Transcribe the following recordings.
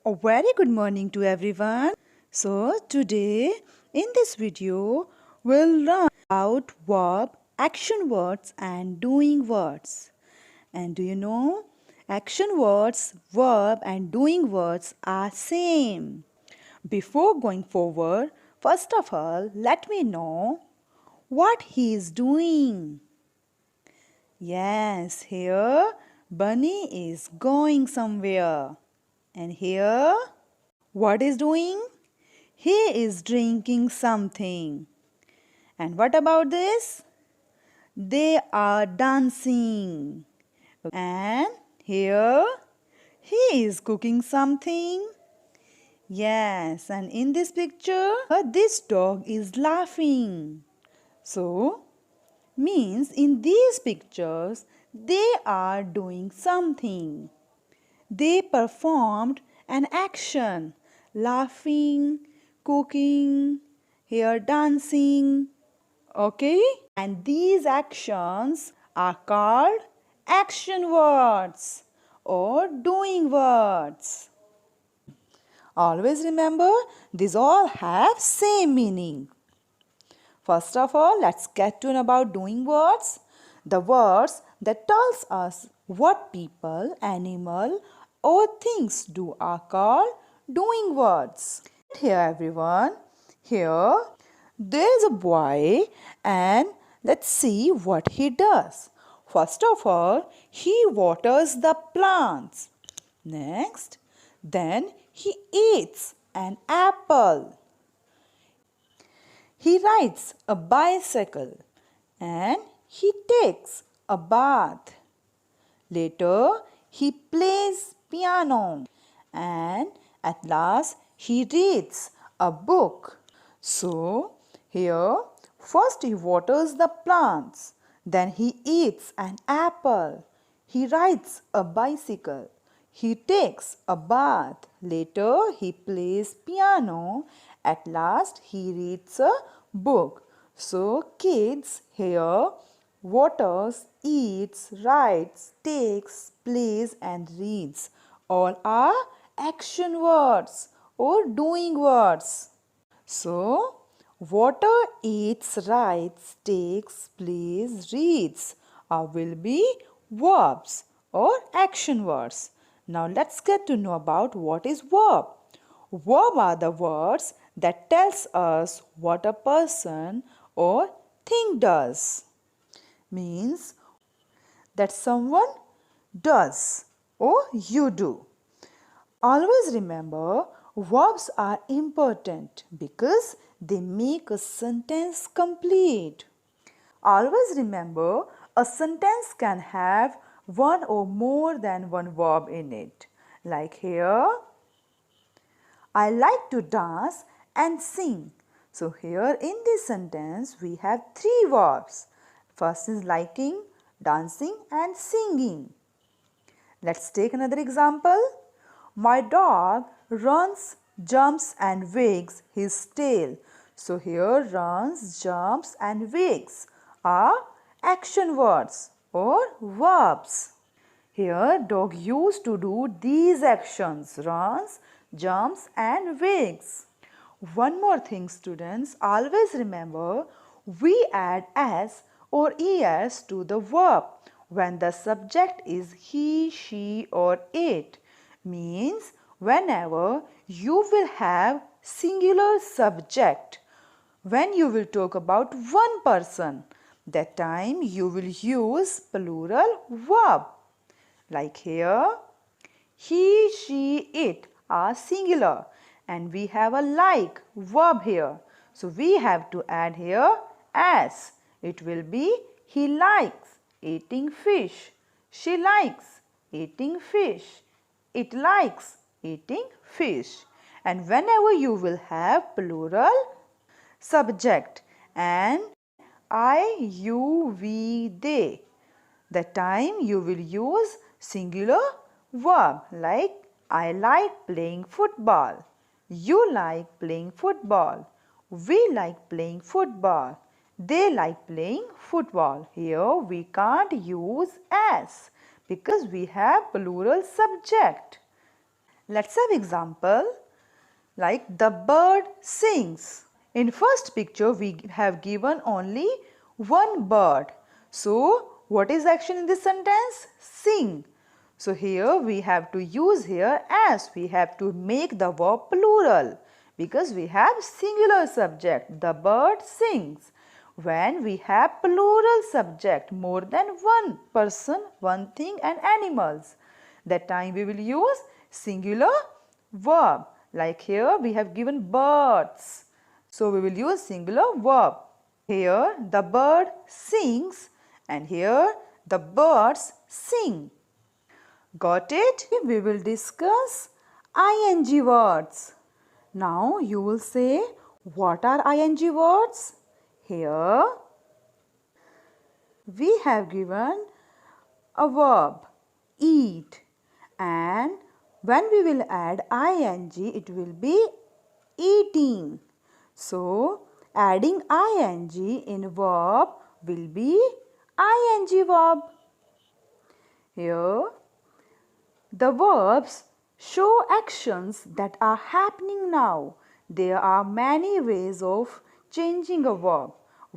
A very good morning to everyone. So today in this video we'll learn about verb, action words and doing words. And do you know action words, verb and doing words are same. Before going forward, first of all let me know what he is doing. Yes, here Bunny is going somewhere. And here what is doing? He is drinking something. And what about this? They are dancing. And here he is cooking something. Yes, and in this picture, this dog is laughing. So, means in these pictures, they are doing something. They performed an action, laughing, cooking, here dancing. Okay? And these actions are called action words or doing words. Always remember, these all have same meaning. First of all, let's get to know about doing words. The words that tells us what people, animal or things do are called doing words. Here everyone, here there is a boy and let's see what he does. First of all, he waters the plants. Next, then he eats an apple. He rides a bicycle and he takes a bath. Later, he plays piano and at last he reads a book. So, here first he waters the plants, then he eats an apple, he rides a bicycle, he takes a bath, later he plays piano, at last he reads a book. So, kids here waters, eats, writes, takes, plays and reads. All are action words or doing words. So, water, eats, writes, takes, plays, reads will be verbs or action words. Now let's get to know about what is verb. Verb are the words that tells us what a person or thing does. Means that someone does or you do. Always remember, verbs are important because they make a sentence complete. Always remember, a sentence can have one or more than one verb in it. Like here, I like to dance and sing. So here in this sentence, we have three verbs. First is liking, dancing and singing. Let's take another example. My dog runs, jumps and wags his tail. So here runs, jumps and wags are action words or verbs. Here dog used to do these actions, runs, jumps and wags. One more thing students, always remember we add s or es to the verb when the subject is he, she or it. Means whenever you will have singular subject, when you will talk about one person, that time you will use plural verb. Like here, he, she, it are singular and we have a like verb here. So we have to add here as. It will be he likes eating fish. She likes eating fish. It likes eating fish. And whenever you will have plural subject and I, you, we, they, the time you will use singular verb like I like playing football. You like playing football. We like playing football. They like playing football. Here we can't use as because we have plural subject. Let's have example like the bird sings. In first picture we have given only one bird. So what is action in this sentence? Sing. So here we have to use here as. We have to make the verb plural because we have singular subject. The bird sings. When we have plural subject, more than one person, one thing and animals, that time we will use singular verb. Like here we have given birds. So we will use singular verb. Here the bird sings and here the birds sing. Got it? We will discuss ing words. Now you will say, what are ing words? Here we have given a verb, eat, and when we will add ing, it will be eating. So, adding ing in verb will be ing verb. Here, the verbs show actions that are happening now. There are many ways of changing a verb.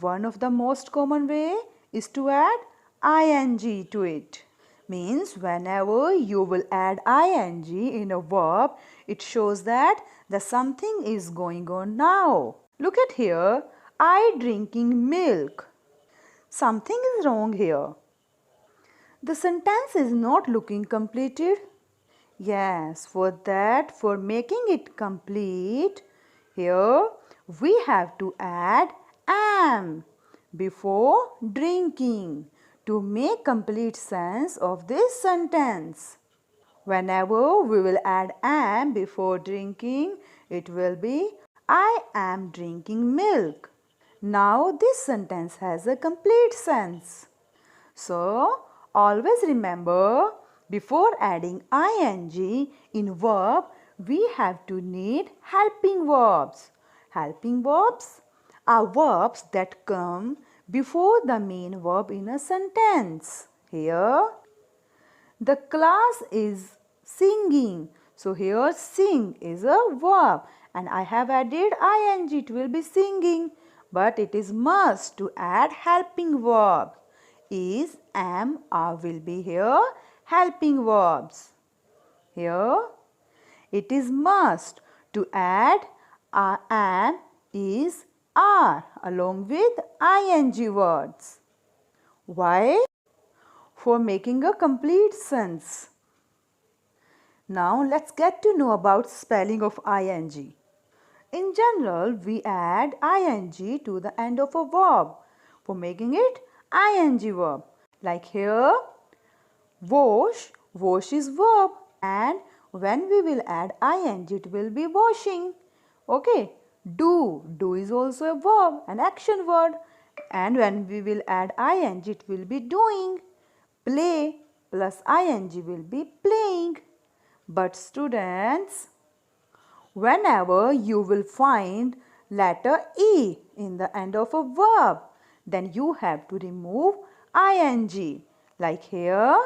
One of the most common way is to add ing to it. Means whenever you will add ing in a verb, it shows that the something is going on now. Look at here, I drinking milk. Something is wrong here. The sentence is not looking completed. Yes, for making it complete, here we have to add am before drinking to make complete sense of this sentence. Whenever we will add am before drinking, it will be I am drinking milk. Now this sentence has a complete sense. So, always remember, before adding ing in verb, we have to need helping verbs. Helping verbs are verbs that come before the main verb in a sentence. Here, the class is singing. So, here sing is a verb and I have added ing, it will be singing. But it is must to add helping verb. Is, am, are will be here helping verbs. Here it is must to add am, is, are along with ing words. Why? For making a complete sense. Now let's get to know about spelling of ing. In general, we add ing to the end of a verb for making it ing verb. Like here, wash, wash is verb, and when we will add ing, it will be washing. Okay, do is also a verb, an action word, and when we will add ing, it will be doing. Play plus ing will be playing. But students, whenever you will find letter E in the end of a verb, then you have to remove ing. Like here,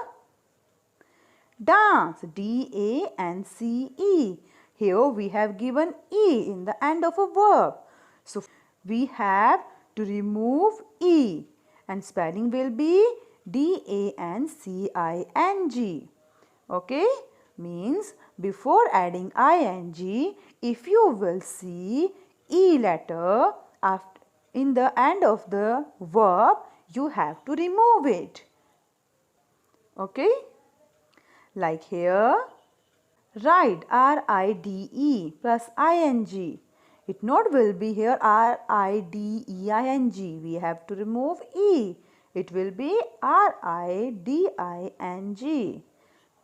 dance, D-A-N-C-E. Here we have given E in the end of a verb. So we have to remove E and spelling will be D-A-N-C-I-N-G. Okay, means before adding ing, if you will see E letter in the end of the verb, you have to remove it. Okay, like here, ride, R-I-D-E plus ing. It not will be here R-I-D-E-I-N-G. We have to remove E. It will be R-I-D-I-N-G.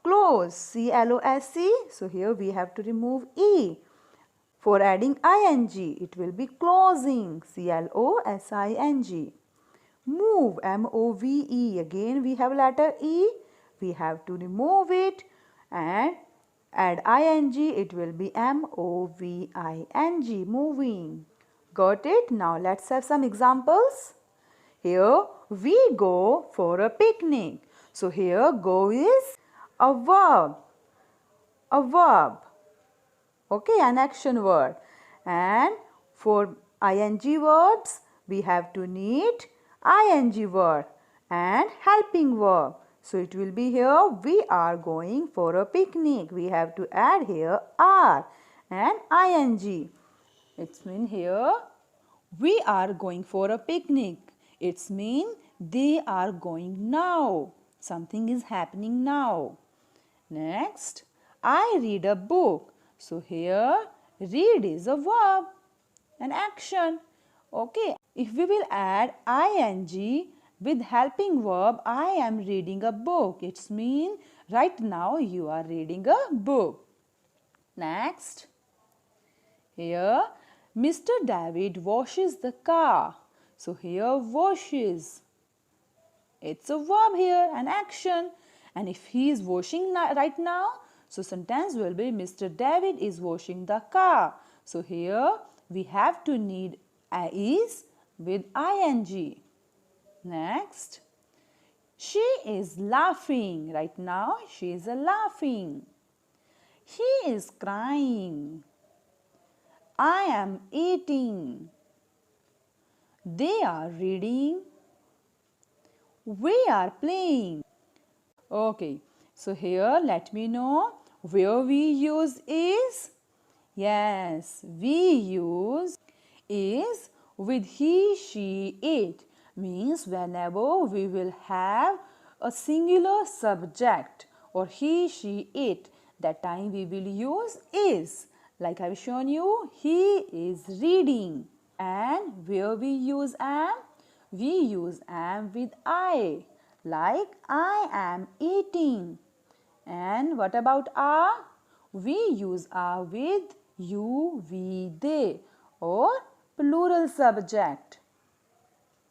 Close, C-L-O-S-E. So here we have to remove E. For adding ing, it will be closing, C-L-O-S-I-G. Move, M-O-V-E. Again we have letter E. We have to remove it and add ing. It will be M-O-V-I-N-G, moving. Got it? Now let's have some examples. Here we go for a picnic. So here go is a verb. A verb. Okay, an action word. And for ing verbs, we have to need ing verb and helping verb. So it will be here, we are going for a picnic. We have to add here are and ing. It's mean here, we are going for a picnic. It's mean they are going now. Something is happening now. Next, I read a book. So here, read is a verb, an action. Okay, if we will add ing with helping verb, I am reading a book. It's mean right now you are reading a book. Next, here, Mr. David washes the car. So here, washes. It's a verb here, an action. And if he is washing right now, so sentence will be Mr. David is washing the car. So here we have to need is with ing. Next, she is laughing. Right now she is laughing. He is crying. I am eating. They are reading. We are playing. Okay, so here let me know where we use is. Yes, we use is with he, she, it. Means whenever we will have a singular subject or he, she, it, that time we will use is. Like I have shown you, he is reading. And where we use am? We use am with I. Like I am eating. And what about are? We use are with you, we, they or plural subject.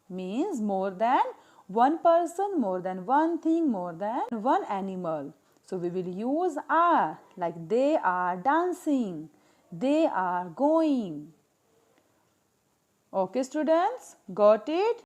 Means more than one person, more than one thing, more than one animal. So we will use are like they are dancing, they are going. Okay students, got it?